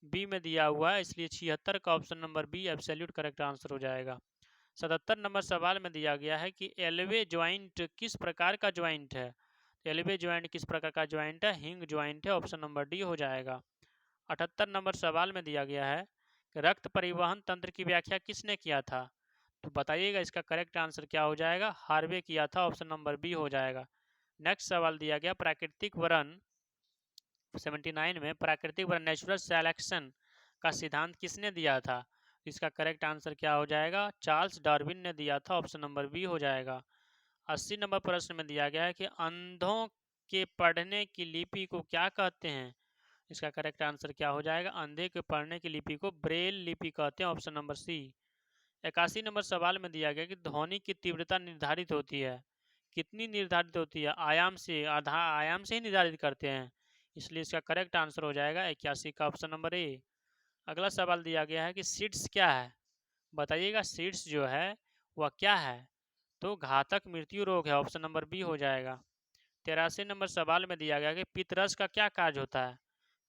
बी में दिया हुआ है, इसलिए 76 का option number B absolute correct answer हो जाएगा। 77 नंबर सवाल में दिया गया है कि एलवे ज्वाइंट किस प्रकार का ज्वाइंट है, एलवे ज्वाइंट किस प्रकार का ज्वाइंट है, हिंग ज्वाइंट है, ऑप्शन नंबर डी हो जाएगा। 78 नंबर सवाल में दिया गया है कि रक्त परिवहन तंत्र की व्याख्या किसने किया था, तो बताइएगा इसका करेक्ट आंसर क्या हो जाएगा। हार्वे किया था, ऑप्शन नंबर बी हो जाएगा। नेक्स्ट सवाल दिया गया प्राकृतिक वरण 79 में प्राकृतिक वरण नेचुरल सेलेक्शन का सिद्धांत किसने दिया था, इसका करेक्ट आंसर क्या हो जाएगा। चार्ल्स डार्विन ने दिया था, ऑप्शन नंबर बी हो जाएगा। 80 नंबर प्रश्न में दिया गया है कि अंधों के पढ़ने की लिपि को क्या कहते हैं, इसका करेक्ट आंसर क्या हो जाएगा। अंधे के पढ़ने की लिपि को ब्रेल लिपि कहते हैं, ऑप्शन नंबर सी। 81 नंबर सवाल में दिया गया कि ध्वनि की तीव्रता निर्धारित होती है, कितनी निर्धारित होती है, आयाम से, आधा आयाम से ही निर्धारित करते हैं, इसलिए इसका करेक्ट आंसर हो जाएगा 81 का ऑप्शन नंबर ए। अगला सवाल दिया गया है कि सीड्स क्या है, बताइएगा सीड्स जो है वह क्या है, तो घातक मृत्यु रोग है, ऑप्शन नंबर बी हो जाएगा। 83 नंबर सवाल में दिया गया कि पितरस का क्या कार्य होता है,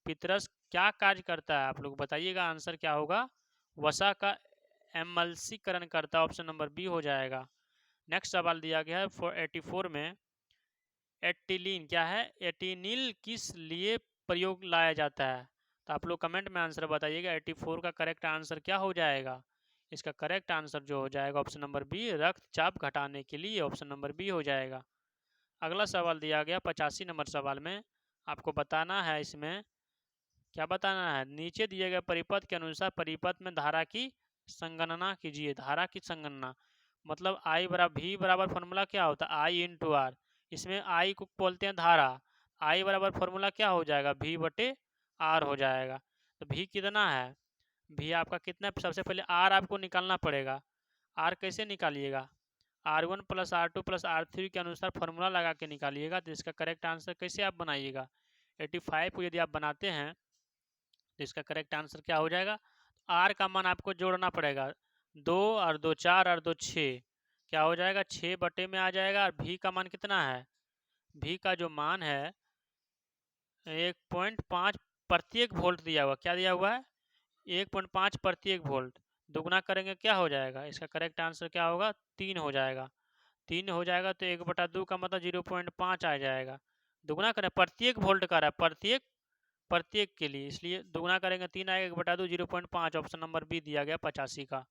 पितरस क्या कार्य करता है, आप लोग बताइएगा आंसर क्या होगा। वसा का एमल्सीकरण करता है, ऑप्शन नंबर बी हो जाएगा। नेक्स्ट सवाल दिया गया है 84 में एटिलीन क्या है, एटिनिल किस लिए प्रयोग लाया जाता है, तो आप लोग कमेंट में आंसर बताइएगा। 84 का करेक्ट आंसर क्या हो जाएगा, इसका करेक्ट आंसर जो हो जाएगा ऑप्शन नंबर बी रक्तचाप घटाने के लिए, ऑप्शन नंबर बी हो जाएगा। अगला सवाल दिया गया 85 नंबर सवाल में आपको बताना है, इसमें क्या बताना है, नीचे दिए गए परिपथ के अनुसार परिपथ में धारा की संगणना कीजिए। धारा की संगणना मतलब आई बराबर भी बराबर फॉर्मूला क्या होता है, आई इंटू आर, इसमें आई को बोलते हैं धारा, आई बराबर फॉर्मूला क्या हो जाएगा, भी बटे आर हो जाएगा। तो भी कितना है, भी आपका कितना, सबसे पहले आर आपको निकालना पड़ेगा। आर कैसे निकालिएगा, R1 plus R2 plus R3 के अनुसार फॉर्मूला लगा के निकालिएगा, तो इसका करेक्ट आंसर कैसे आप बनाइएगा। 85 को यदि आप बनाते हैं तो इसका करेक्ट आंसर क्या हो जाएगा, आर का मान आपको जोड़ना पड़ेगा, 2 और 2 4 और 2 6, क्या हो जाएगा 6 बटे में आ जाएगा। और भी का मान कितना है, भी का जो मान है 1.5 प्रत्येक वोल्ट दिया हुआ, क्या दिया हुआ है 1.5 प्रत्येक वोल्ट, दुगना करेंगे क्या हो जाएगा, इसका करेक्ट आंसर क्या होगा 3 हो जाएगा। 3 हो जाएगा तो 1/2 का मतलब 0.5 आ जाएगा, दुगना करें प्रत्येक वोल्ट का रहा है, प्रत्येक प्रत्येक के लिए, इसलिए दुगना करेंगे 3 आएगा, 1/2 0.5, ऑप्शन नंबर बी दिया गया 85 का।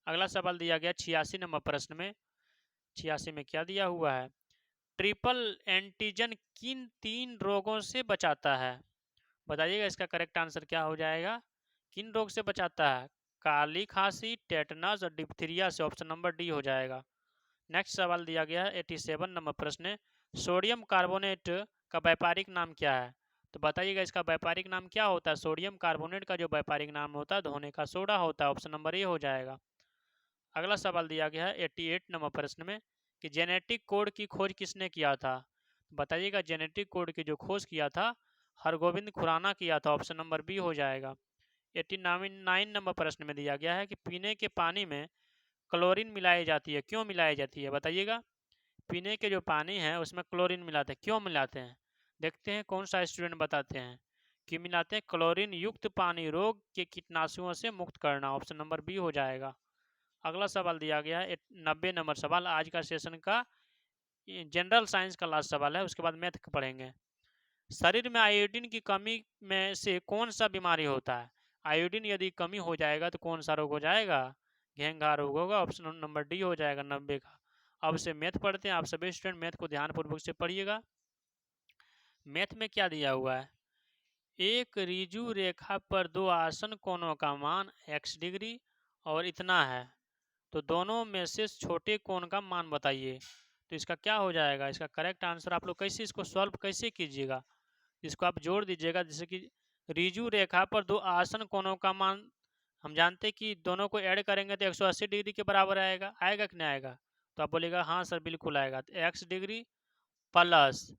अगला सवाल दिया गया 86 नंबर प्रश्न में। 86 में क्या दिया हुआ है, ट्रिपल एंटीजन किन 3 रोगों से बचाता है? बताइएगा इसका करेक्ट आंसर क्या हो जाएगा, किन रोग से बचाता है? काली खांसी, टेटनस और डिप्थीरिया से। ऑप्शन नंबर डी हो जाएगा। नेक्स्ट सवाल दिया गया है 87 नंबर प्रश्न, सोडियम कार्बोनेट का व्यापारिक नाम क्या है? तो बताइएगा इसका व्यापारिक नाम क्या होता है? सोडियम कार्बोनेट का जो व्यापारिक नाम होता है धोने का सोडा होता है। ऑप्शन नंबर ए हो जाएगा। अगला सवाल दिया गया है 88 नंबर प्रश्न में कि जेनेटिक कोड की खोज किसने किया था? बताइएगा जेनेटिक कोड की जो खोज किया था हरगोविंद खुराना किया था। ऑप्शन नंबर बी हो जाएगा। 89 नंबर प्रश्न में दिया गया है कि पीने के पानी में क्लोरीन मिलाई जाती है, क्यों मिलाई जाती है? बताइएगा। पीने के जो पानी है उसमें क्लोरीन मिलाते हैं, क्यों मिलाते हैं? देखते हैं कौन सा स्टूडेंट बताते हैं कि मिलाते हैं क्लोरीन युक्त पानी रोग के कीटनाशुओं से मुक्त करना। ऑप्शन नंबर बी हो जाएगा। अगला सवाल दिया गया है 90 नंबर सवाल, आज का सेशन का जनरल साइंस का लास्ट सवाल है, उसके बाद मैथ पढ़ेंगे। शरीर में आयोडीन की कमी में से कौन सा बीमारी होता है? आयोडीन यदि कमी हो जाएगा तो कौन सा रोग हो जाएगा? घेंघा रोग होगा। ऑप्शन नंबर डी हो जाएगा 90 का। अब से मैथ पढ़ते हैं। आप सभी स्टूडेंट मैथ को ध्यानपूर्वक से पढ़िएगा। मैथ में क्या दिया हुआ है, एक ऋजु रेखा पर दो आसन कोणों का मान x डिग्री और इतना है, तो दोनों में से छोटे कोण का मान बताइए। तो इसका क्या हो जाएगा, इसका करेक्ट आंसर आप लोग कैसे इसको सॉल्व कैसे कीजिएगा, इसको आप जोड़ दीजिएगा। जैसे कि ऋजु रेखा पर दो आसन कोणों का मान हम जानते हैं कि दोनों को ऐड करेंगे तो 180 डिग्री के बराबर आएगा, आएगा कि नहीं आएगा? तो आप बोलेगा हाँ सर बिल्कुल आएगा। तो x degree plus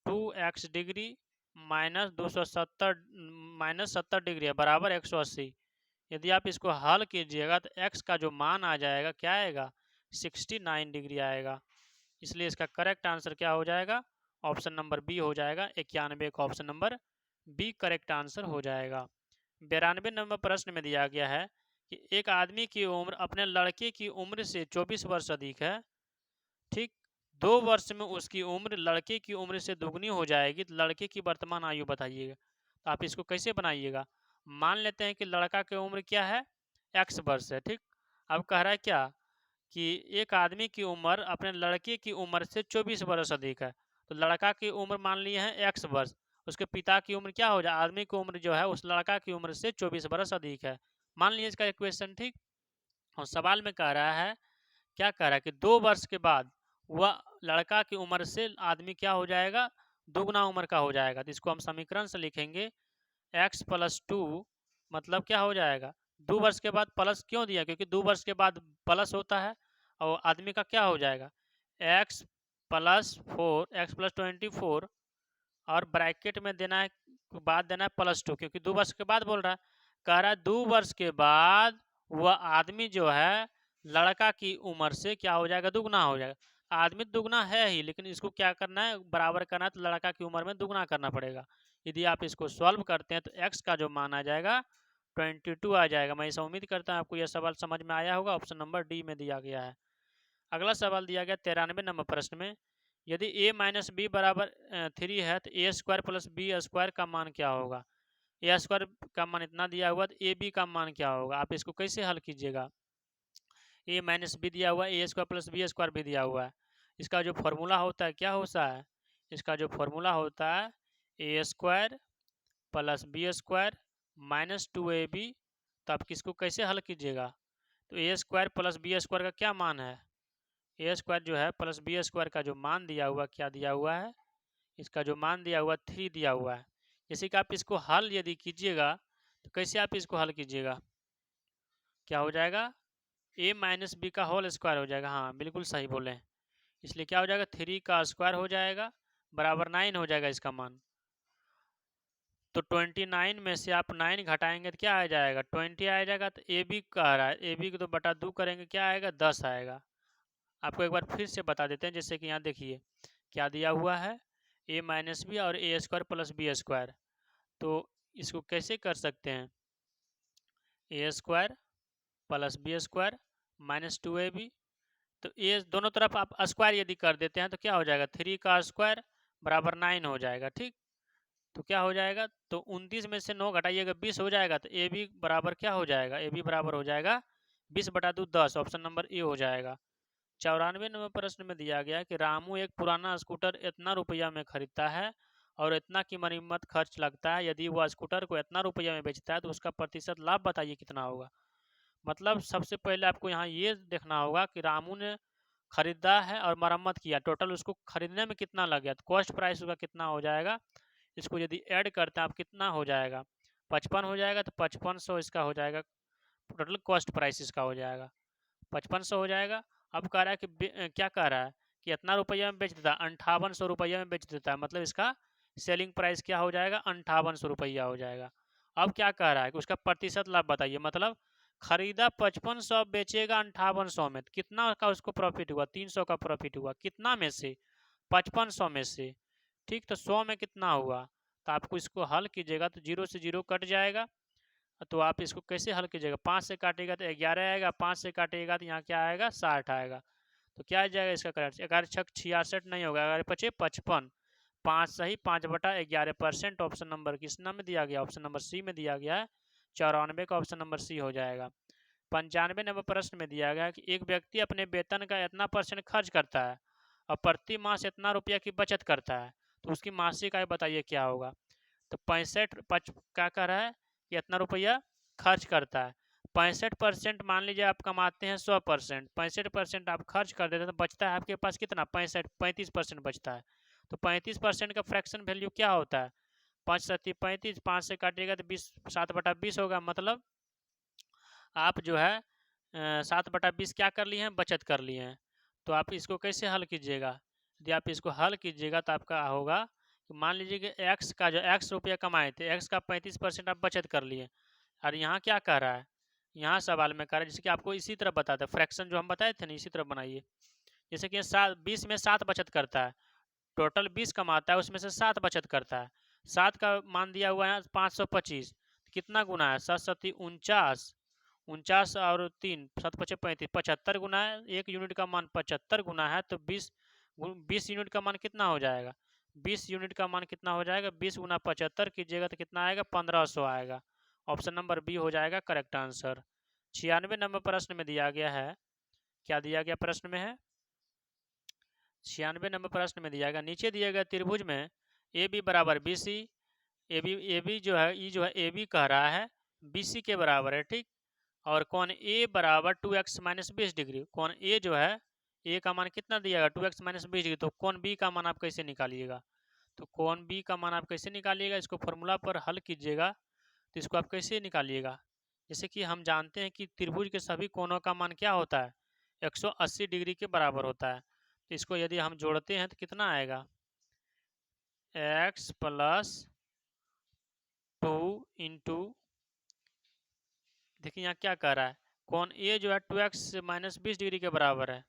2x degree minus 70 degree है बराबर 180। यदि आप इसको हल कीजिएगा तो x का जो मान आ जाएगा क्या आएगा, 69 डिग्री आएगा। इसलिए इसका करेक्ट आंसर क्या हो जाएगा, ऑप्शन नंबर बी हो जाएगा। 91 का option number B correct answer हो जाएगा। 92 नंबर प्रश्न में दिया गया है कि एक आदमी की उम्र अपने लड़के की उम्र से 24 वर्ष अधिक है, ठीक, 2 वर्ष में उसकी उम्र लड़के की उम्र से दुगनी हो जाएगी, तो लड़के की वर्तमान आयु बताइएगा। तो आप इसको कैसे बनाइएगा, मान लेते हैं कि लड़का की उम्र क्या है, x वर्ष है, ठीक। अब कह रहा है क्या कि एक आदमी की उम्र अपने लड़के की उम्र से 24 वर्ष अधिक है, तो लड़का की उम्र मान लिए हैं x वर्ष, उसके पिता की उम्र क्या हो जाए, आदमी की उम्र जो है उस लड़का की उम्र से 24 वर्ष अधिक है, मान लीजिए इसका इक्वेशन, ठीक। और सवाल में कह रहा है, क्या कह रहा है कि 2 वर्ष के बाद वह लड़का की उम्र से आदमी क्या हो जाएगा, दुगना उम्र का हो जाएगा। तो इसको हम समीकरण से लिखेंगे x प्लस 2 मतलब क्या हो जाएगा, 2 वर्ष के बाद प्लस क्यों दिया, क्योंकि 2 वर्ष के बाद प्लस होता है, और आदमी का क्या हो जाएगा x प्लस 4 x प्लस 24, और ब्रैकेट में देना है, बाद देना है +2, क्योंकि 2 वर्ष के बाद बोल रहा है। कह रहा है 2 वर्ष के बाद वह आदमी जो है लड़का की उम्र से क्या हो जाएगा, दुगना हो जाएगा। आदमी दुगना है ही, लेकिन इसको क्या करना है, बराबर करना है, तो लड़का की उम्र में दुगना करना पड़ेगा। यदि आप इसको सॉल्व करते हैं तो x का जो मान आ जाएगा 22 आ जाएगा। मैं ऐसा उम्मीद करता हूँ आपको यह सवाल समझ में आया होगा। ऑप्शन नंबर डी में दिया गया है। अगला सवाल दिया गया 93 नंबर प्रश्न में, यदि a माइनस बी बराबर 3 है तो a square plus b square का मान क्या होगा? ए स्क्वायर का मान इतना दिया हुआ तो ए बी का मान क्या होगा? आप इसको कैसे हल कीजिएगा, ए माइनस बी दिया हुआ है, a square plus b square भी दिया हुआ है। इसका जो फॉर्मूला होता है क्या होता है, इसका जो फॉर्मूला होता है a square plus b square minus 2ab। तो आप किसको कैसे हल कीजिएगा, तो a square plus b square का क्या मान है, ए स्क्वायर जो है प्लस बी स्क्वायर का जो मान दिया हुआ क्या दिया हुआ है, इसका जो मान दिया हुआ 3 दिया हुआ है। जैसे कि आप इसको हल यदि कीजिएगा तो कैसे आप इसको हल कीजिएगा, क्या हो जाएगा, ए माइनस बी का होल स्क्वायर हो जाएगा। हाँ बिल्कुल सही बोले, इसलिए क्या हो जाएगा 3 का स्क्वायर हो जाएगा बराबर 9 हो जाएगा इसका मान। तो 29 में से आप 9 घटाएंगे तो क्या आ जाएगा, 20 आ जाएगा। तो ए बी कह रहा है, ए बी को तो बटा 2 करेंगे क्या आएगा, 10 आएगा। आपको एक बार फिर से बता देते हैं, जैसे कि यहाँ देखिए क्या दिया हुआ है, ए माइनस बी और a square plus b square. तो इसको कैसे कर सकते हैं, a square plus b square minus 2ab। तो ये दोनों तरफ आप स्क्वायर यदि कर देते हैं तो क्या हो जाएगा, 3 का स्क्वायर बराबर 9 हो जाएगा, ठीक। तो क्या हो जाएगा, तो 29 में से 9 घटाइएगा 20 हो जाएगा। तो ए बी बराबर क्या हो जाएगा, ए बी बराबर हो जाएगा 20/2 10, ऑप्शन नंबर ए हो जाएगा। 94 नंबर प्रश्न में दिया गया है कि रामू एक पुराना स्कूटर इतना रुपया में खरीदता है और इतना की मरम्मत खर्च लगता है, यदि वह स्कूटर को इतना रुपया में बेचता है तो उसका प्रतिशत लाभ बताइए कितना होगा। मतलब सबसे पहले आपको यहाँ ये देखना होगा कि रामू ने खरीदा है और मरम्मत किया, टोटल उसको खरीदने में कितना लग गया, तो कॉस्ट प्राइस उसका कितना हो जाएगा। इसको यदि ऐड करते हैं आप कितना हो जाएगा, 55 हो जाएगा, तो 5500 इसका हो जाएगा, टोटल कॉस्ट प्राइस इसका हो जाएगा 5500 हो जाएगा। अब कह रहा है कि क्या कह रहा है कि इतना रुपया में बेच देता है, 5800 रुपया में बेच देता है, मतलब इसका सेलिंग प्राइस क्या हो जाएगा, 5800 रुपया हो जाएगा। अब क्या कह रहा है कि उसका प्रतिशत लाभ बताइए, मतलब खरीदा 5500, बेचेगा 5800 में, तो कितना का उसको प्रॉफिट हुआ, 300 का प्रॉफिट हुआ, कितना में से, 5500 में से। ठीक, तो 100 में कितना हुआ, तो आपको इसको हल कीजिएगा तो 0 से 0 कट जाएगा। तो आप इसको कैसे हल कीजिएगा, 5 से काटेगा तो 11 आएगा, 5 से काटेगा तो यहाँ क्या आएगा, 60 आएगा। तो क्या आ जाएगा इसका करेक्ट, 11×6 = 66 नहीं होगा, 11×5 = 55, 5 सही, 5/11%। ऑप्शन नंबर किस नाम में दिया गया, ऑप्शन नंबर सी में दिया गया है, 94 का ऑप्शन नंबर सी हो जाएगा। 95 नंबर प्रश्न में दिया गया है कि एक व्यक्ति अपने वेतन का इतना % खर्च करता है और प्रति मास इतना रुपया की बचत करता है, तो उसकी मासिक आय बताइए क्या होगा। तो 65 क्या कर रहा है कि इतना रुपया खर्च करता है, 65% मान लीजिए आप कमाते हैं 100%, 65% आप खर्च कर देते हैं तो बचता है आपके पास कितना, 35% बचता है। तो 35% का फ्रैक्शन वैल्यू क्या होता है, 5×7=35, 5 से काटिएगा तो 20, 7/20 होगा, मतलब आप जो है 7/20 क्या कर लिए हैं, बचत कर लिए हैं। तो आप इसको कैसे हल कीजिएगा, यदि आप इसको हल कीजिएगा तो आपका होगा कि मान लीजिए कि एक्स का जो एक्स रुपया कमाए थे, एक्स का 35% आप बचत कर लिए। और यहाँ क्या कह रहा है, यहाँ सवाल में कह रहा है जैसे कि आपको इसी तरह बताते फ्रैक्शन जो हम बताए थे ना, इसी तरह बनाइए। जैसे कि 20 में 7 बचत करता है, टोटल 20 कमाता है, उसमें से 7 बचत करता है। 7 का मान दिया हुआ है 525, कितना गुना है, 7×7 = 49, 49 और 3 7×5 = 35, 75 गुना है, 1 यूनिट का मान 75 गुना है, तो 20 यूनिट का मान कितना हो जाएगा, 20 यूनिट का मान कितना हो जाएगा, 20 गुना 75 कीजिएगा तो कितना आएगा, 1500 आएगा। ऑप्शन नंबर बी हो जाएगा करेक्ट आंसर। 96 नंबर प्रश्न में दिया गया है, क्या दिया गया प्रश्न में है, 96 नंबर प्रश्न में दिया गया, नीचे दिए गए त्रिभुज में ए बी बराबर बी सी, ए बी जो है, ई जो है ए बी कह रहा है बी सी के बराबर है, ठीक। और कौन ए बराबर 2x - 20 डिग्री, कौन ए जो है, ए का मान कितना दिया गया, 2x - 20 डिग्री, तो कौन बी का मान आप कैसे निकालिएगा, तो कौन बी का मान आप कैसे निकालिएगा, इसको फॉर्मूला पर हल कीजिएगा तो इसको आप कैसे निकालिएगा। जैसे कि हम जानते हैं कि त्रिभुज के सभी कोणों का मान क्या होता है, 180 डिग्री के बराबर होता है। तो इसको यदि हम जोड़ते हैं तो कितना आएगा, x+2 देखिए यहाँ क्या कह रहा है, कौन ए जो है 2x - 20 डिग्री के बराबर है,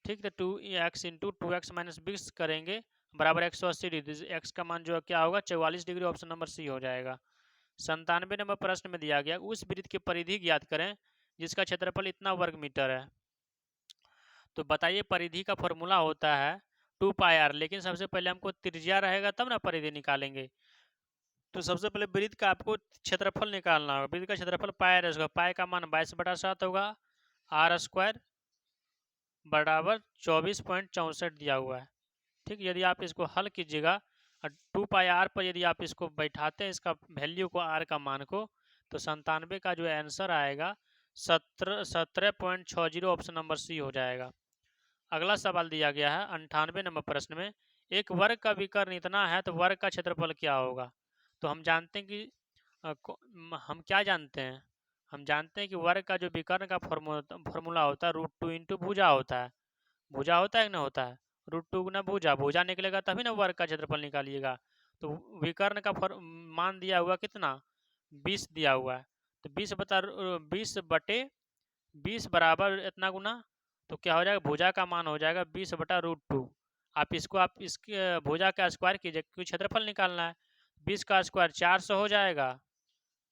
ठीक है, 2x × 2x - 20 करेंगे बराबर 180 डिग्री, एक्स का मान जो है क्या होगा, 44 डिग्री, ऑप्शन नंबर सी हो जाएगा। 97 नंबर प्रश्न में दिया गया उस वृत्त की परिधि ज्ञात करें जिसका क्षेत्रफल इतना वर्ग मीटर है। तो बताइए परिधि का फॉर्मूला होता है 2πr, लेकिन सबसे पहले हमको त्रिज्या रहेगा तब ना परिधि निकालेंगे। तो सबसे पहले वृत्त का आपको क्षेत्रफल निकालना होगा, वृत्त का क्षेत्रफल पाई r होगा, पाई का मान 22/7 होगा, r² बराबर 24.64 दिया हुआ है, ठीक। यदि आप इसको हल कीजिएगा और 2πr पर यदि आप इसको बैठाते हैं इसका वैल्यू को, r का मान को, तो 97 का जो आंसर आएगा 17.60, ऑप्शन नंबर सी हो जाएगा। अगला सवाल दिया गया है 98 नंबर प्रश्न में, एक वर्ग का विकर्ण इतना है तो वर्ग का क्षेत्रफल क्या होगा। तो हम जानते हैं कि हम क्या जानते हैं, हम जानते हैं कि वर्ग का जो विकर्ण का फॉर्मूला होता है √2 × भुजा होता है, भुजा होता है कि ना होता है, √2 गुना भुजा, भुजा निकलेगा तभी ना वर्ग का क्षेत्रफल निकालिएगा। तो विकर्ण का मान दिया हुआ कितना, 20 दिया हुआ है, तो 20 बराबर इतना गुना, तो क्या हो जाएगा, भुजा का मान हो जाएगा 20/√2। आप इसके भुजा का स्क्वायर कीजिए क्योंकि क्षेत्रफल निकालना है, 20 का स्क्वायर 400 हो जाएगा,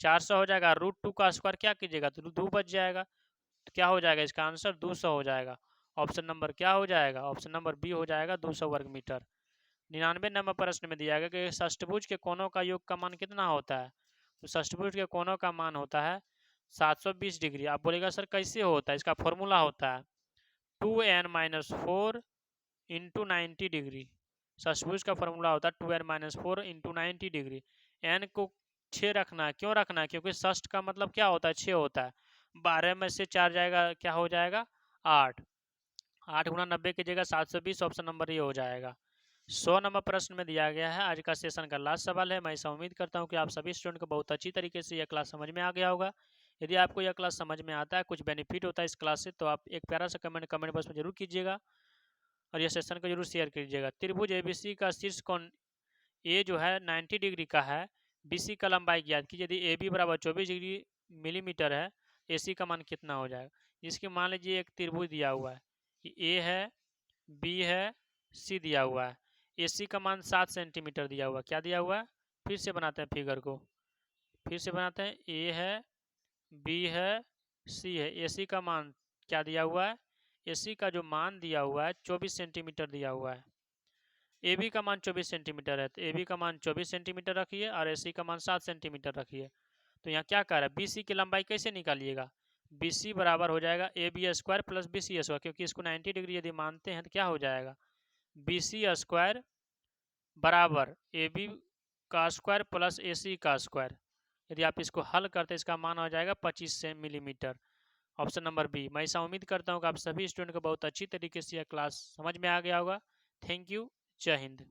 400 हो जाएगा, √2 का स्क्वायर क्या कीजिएगा तो 2 बच जाएगा, तो क्या हो जाएगा इसका आंसर 200 हो जाएगा। ऑप्शन नंबर क्या हो जाएगा, ऑप्शन नंबर बी हो जाएगा 200 वर्ग मीटर। 99 नंबर प्रश्न में दिया गया कि षष्ठभुज के कोणों का योग का मान कितना होता है। तो षष्ठभुज के कोणों का मान होता है 720 डिग्री। आप बोलेगा सर कैसे होता है, इसका फॉर्मूला होता है 2n-4 इंटू 90 डिग्री। षष्भुज का फॉर्मूला होता है 2n-4 इंटू 90 डिग्री। n को 6 रखना है, क्यों रखना है, क्योंकि षष्ठ का मतलब क्या होता है, 6 होता है। 12 में से 4 जाएगा, क्या हो जाएगा, 8। 8 गुना 90 की जगह 720, ऑप्शन नंबर ये हो जाएगा। 100 नंबर प्रश्न में दिया गया है। आज का सेशन का लास्ट सवाल है। मैं ऐसा उम्मीद करता हूँ कि आप सभी स्टूडेंट को बहुत अच्छी तरीके से यह क्लास समझ में आ गया होगा। यदि आपको यह क्लास समझ में आता है, कुछ बेनिफिट होता है इस क्लास से, तो आप एक प्यारा सा कमेंट बॉक्स में जरूर कीजिएगा और यह सेशन को जरूर शेयर कीजिएगा। त्रिभुज एबीसी का शीर्ष कोण ए जो है 90 डिग्री का है। बीसी का लंबाई ज्ञात कीजिए। यदि ए बी बराबर 24 डिग्री मिलीमीटर है, ए सी का मान कितना हो जाएगा। जिसकी मान लीजिए एक त्रिभुज दिया हुआ है कि ए है, बी है, सी दिया हुआ है। ए सी का मान 7 सेंटीमीटर दिया हुआ है। क्या दिया हुआ है, फिर से बनाते हैं फिगर को, फिर से बनाते हैं। ए है, बी है, सी है। ए सी का मान क्या दिया हुआ है, ए सी का जो मान दिया हुआ है 24 सेंटीमीटर दिया हुआ है। ए बी का मान 24 सेंटीमीटर है, तो ए बी का मान 24 सेंटीमीटर रखिए और ए सी का मान 7 सेंटीमीटर रखिए। तो यहाँ क्या कर रहा है, बी सी की लंबाई कैसे निकालिएगा, बी सी बराबर हो जाएगा A B square plus B C square, क्योंकि इसको 90 डिग्री यदि मानते हैं तो क्या हो जाएगा, बी सी स्क्वायर बराबर ए बी का स्क्वायर प्लस ए सी का स्क्वायर। यदि आप इसको हल करते हैं, इसका मान हो जाएगा 25 मिलीमीटर। Option number B. मैं ऐसा उम्मीद करता हूँ कि आप सभी स्टूडेंट को बहुत अच्छी तरीके से यह क्लास समझ में आ गया होगा। Thank you. जय हिंद।